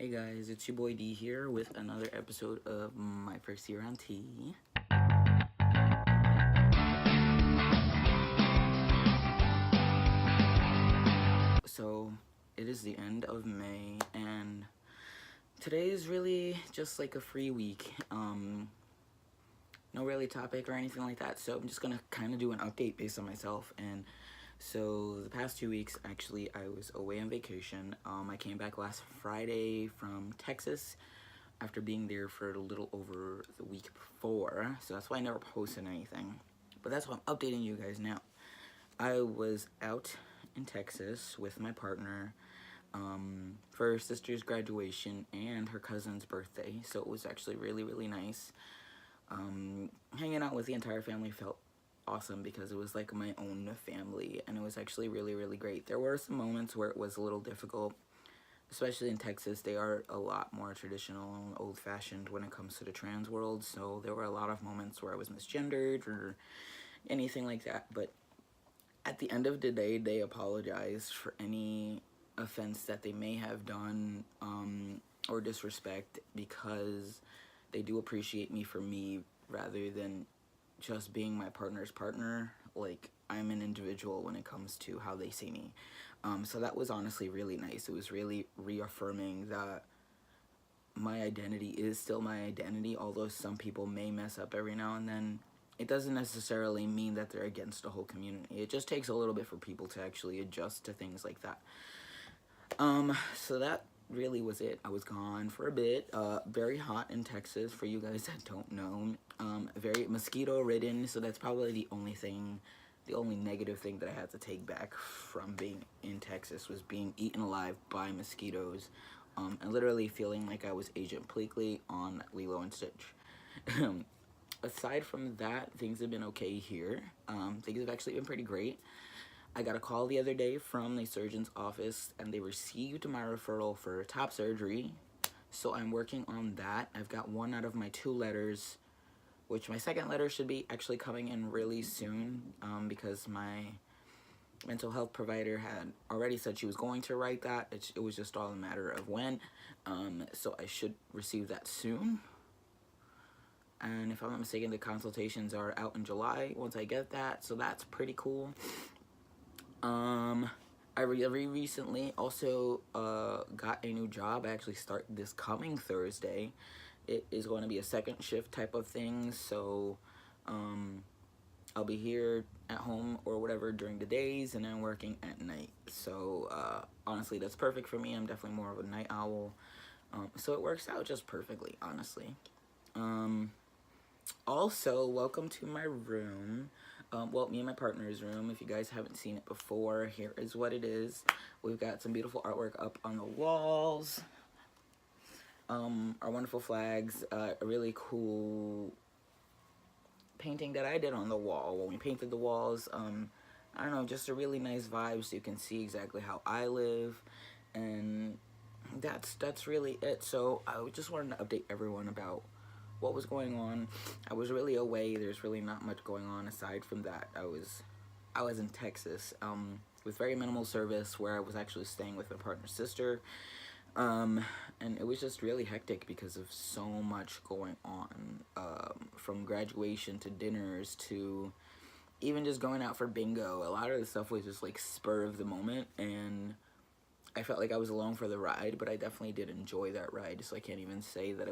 Hey guys, it's your boy D here with another episode of my first year on T. So it is the end of May and today is really just like a free week. No really topic or anything like that, so I'm just gonna kind of do an update based on myself. And so the past 2 weeks, actually, I was away on vacation. I came back last Friday from Texas after being there for a little over the week before, so that's why I never posted anything. But that's why I'm updating you guys now. I was out in Texas with my partner for her sister's graduation and her cousin's birthday, so it was actually really nice. Hanging out with the entire family felt awesome because it was like my own family, and it was actually really great. There were some moments where it was a little difficult, especially in Texas. They are a lot more traditional and old-fashioned when it comes to the trans world, so there were a lot of moments where I was misgendered or anything like that. But at the end of the day, they apologized for any offense that they may have done or disrespect, because they do appreciate me for me rather than just being my partner's partner. Like, I'm an individual when it comes to how they see me. So that was honestly really nice. It was really reaffirming that my identity is still my identity, although some people may mess up every now and then. It doesn't necessarily mean that they're against the whole community. It just takes a little bit for people to actually adjust to things like that. So that really was it. I was gone for a bit. Very hot in Texas, for you guys that don't know. Very mosquito ridden, so that's probably the only negative thing that I had to take back from being in Texas, was being eaten alive by mosquitoes, and literally feeling like I was Agent Pleakley on Lilo and Stitch. Aside from that, things have been okay here. Things have actually been pretty great. I got a call the other day from the surgeon's office, and they received my referral for top surgery, so I'm working on that. I've got 1 out of my 2 letters, which my second letter should be actually coming in really soon, because my mental health provider had already said she was going to write that. It was just all a matter of when, so I should receive that soon. And if I'm not mistaken, the consultations are out in July once I get that, so that's pretty cool. I recently also got a new job. I actually start this coming Thursday. It is going to be a second shift type of thing, so I'll be here at home or whatever during the days, and then working at night. So honestly, that's perfect for me. I'm definitely more of a night owl, so it works out just perfectly, honestly. Also, welcome to my room. Well, me and my partner's room. If you guys haven't seen it before, here is what it is. We've got some beautiful artwork up on the walls. Our wonderful flags. A really cool painting that I did on the wall when we painted the walls. I don't know, just a really nice vibe, so you can see exactly how I live. And that's really it. So I just wanted to update everyone about what was going on. I was really away. There's really not much going on aside from that. I was in Texas with very minimal service, where I was actually staying with my partner's sister, and it was just really hectic because of so much going on, from graduation to dinners to even just going out for bingo. A lot of the stuff was just like spur of the moment, and I felt like I was along for the ride, but I definitely did enjoy that ride, so I can't even say that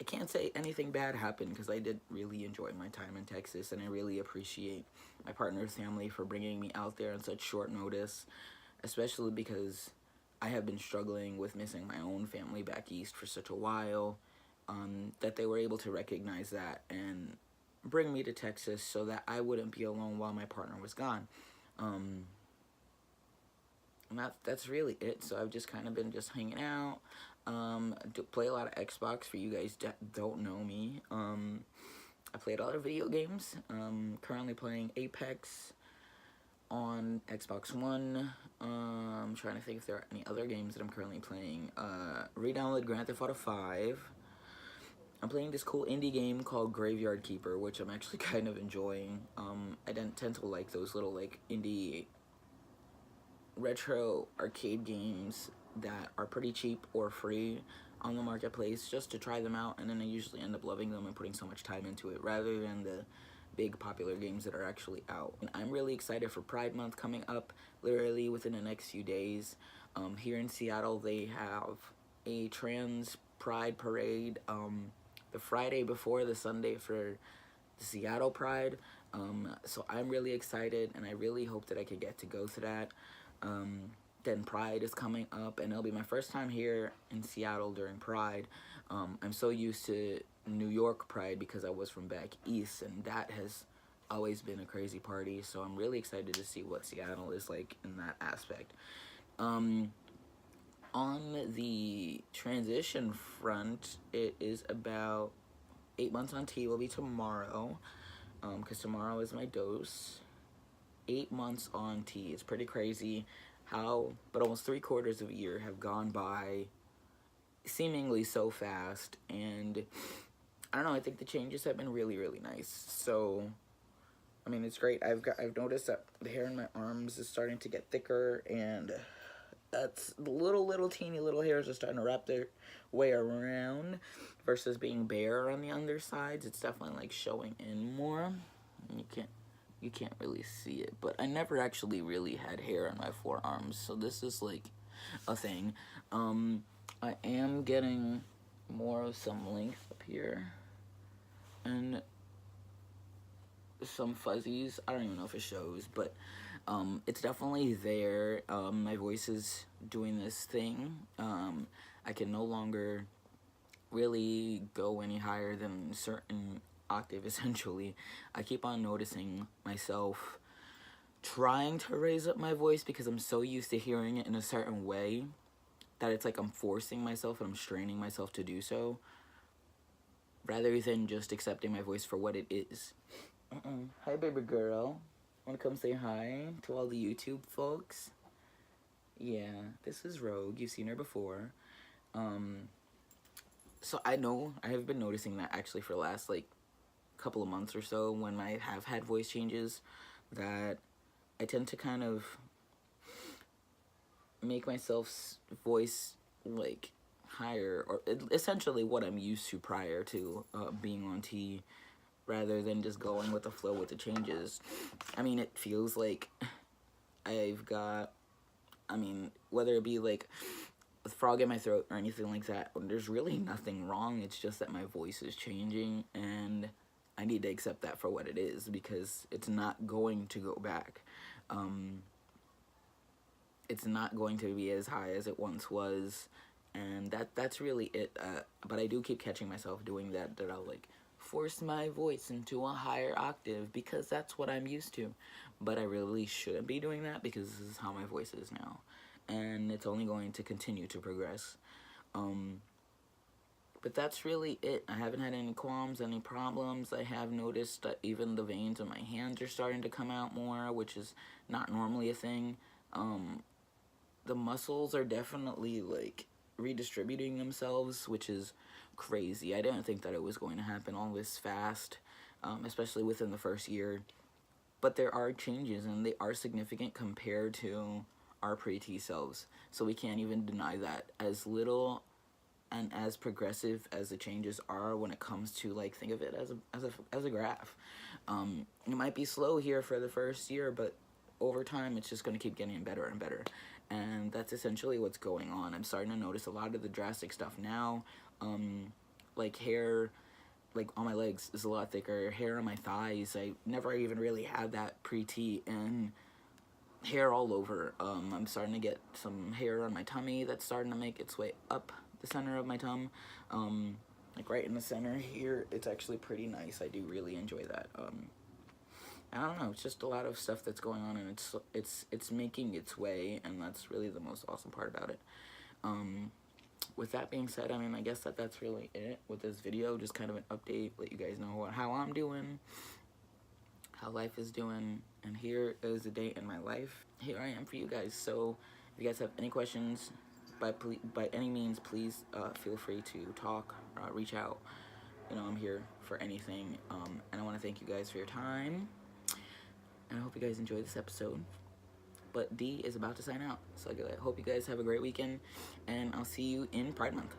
I can't say anything bad happened, because I did really enjoy my time in Texas, and I really appreciate my partner's family for bringing me out there on such short notice, especially because I have been struggling with missing my own family back east for such a while, that they were able to recognize that and bring me to Texas so that I wouldn't be alone while my partner was gone. And that's really it. So I've just kind of been just hanging out. Play a lot of Xbox, for you guys that don't know me. I played a lot of video games. Currently playing Apex on Xbox One. I'm trying to think if there are any other games that I'm currently playing. Re-downloaded Grand Theft Auto 5. I'm playing this cool indie game called Graveyard Keeper, which I'm actually kind of enjoying. I tend to like those little like indie retro arcade games that are pretty cheap or free on the marketplace just to try them out, and then I usually end up loving them and putting so much time into it rather than the big popular games that are actually out. And I'm really excited for Pride Month coming up literally within the next few days. Here in Seattle, they have a trans pride parade the Friday before the Sunday for the Seattle Pride. So I'm really excited, and I really hope that I could get to go to that. Then Pride is coming up, and it'll be my first time here in Seattle during Pride. I'm so used to New York Pride because I was from back east, and that has always been a crazy party. So I'm really excited to see what Seattle is like in that aspect. On the transition front, it is about 8 months on T will be tomorrow, because tomorrow is my dose. 8 months on T. It's pretty crazy how, but almost 3/4 of a year have gone by seemingly so fast, and I don't know, I think the changes have been really, really nice. So, I mean, it's great. I've noticed that the hair in my arms is starting to get thicker, and that's the little teeny little hairs are starting to wrap their way around versus being bare on the undersides. It's definitely like showing in more. You can't really see it, but I never actually really had hair on my forearms, so this is like a thing. I am getting more of some length up here and some fuzzies. I don't even know if it shows, but it's definitely there. My voice is doing this thing. I can no longer really go any higher than a certain octave, essentially. I keep on noticing myself trying to raise up my voice because I'm so used to hearing it in a certain way that it's like I'm forcing myself and I'm straining myself to do so rather than just accepting my voice for what it is. Hi, baby girl. Want to come say hi to all the YouTube folks? Yeah, this is Rogue. You've seen her before. So I know I have been noticing that actually for the last like couple of months or so when I have had voice changes, that I tend to kind of make myself voice like higher, or essentially what I'm used to prior to being on T, rather than just going with the flow with the changes. I mean, it feels like I've got, I mean, whether it be like a frog in my throat or anything like that, there's really nothing wrong. It's just that my voice is changing, and I need to accept that for what it is, because it's not going to go back. It's not going to be as high as it once was, and that's really it. But I do keep catching myself doing that I'll like force my voice into a higher octave because that's what I'm used to. But I really shouldn't be doing that because this is how my voice is now, and it's only going to continue to progress. But that's really it. I haven't had any qualms, any problems. I have noticed that even the veins in my hands are starting to come out more, which is not normally a thing. The muscles are definitely like redistributing themselves, which is crazy. I didn't think that it was going to happen all this fast, especially within the first year. But there are changes, and they are significant compared to our pre-T selves. So we can't even deny that. As little and as progressive as the changes are when it comes to, like, think of it as a graph. It might be slow here for the first year, but over time it's just going to keep getting better and better. And that's essentially what's going on. I'm starting to notice a lot of the drastic stuff now. Like hair, like on my legs is a lot thicker. Hair on my thighs, I never even really had that pre-T, and hair all over. I'm starting to get some hair on my tummy that's starting to make its way up the center of my tum, like right in the center here. It's actually pretty nice. I do really enjoy that. I don't know, it's just a lot of stuff that's going on, and it's making its way, and that's really the most awesome part about it. With that being said, I mean, I guess that's really it with this video. Just kind of an update, let you guys know how I'm doing, how life is doing, and here is a day in my life. Here I am for you guys. So if you guys have any questions, by any means, please feel free to talk, reach out. You know, I'm here for anything. And I want to thank you guys for your time, and I hope you guys enjoyed this episode. But D is about to sign out. So I hope you guys have a great weekend, and I'll see you in Pride Month.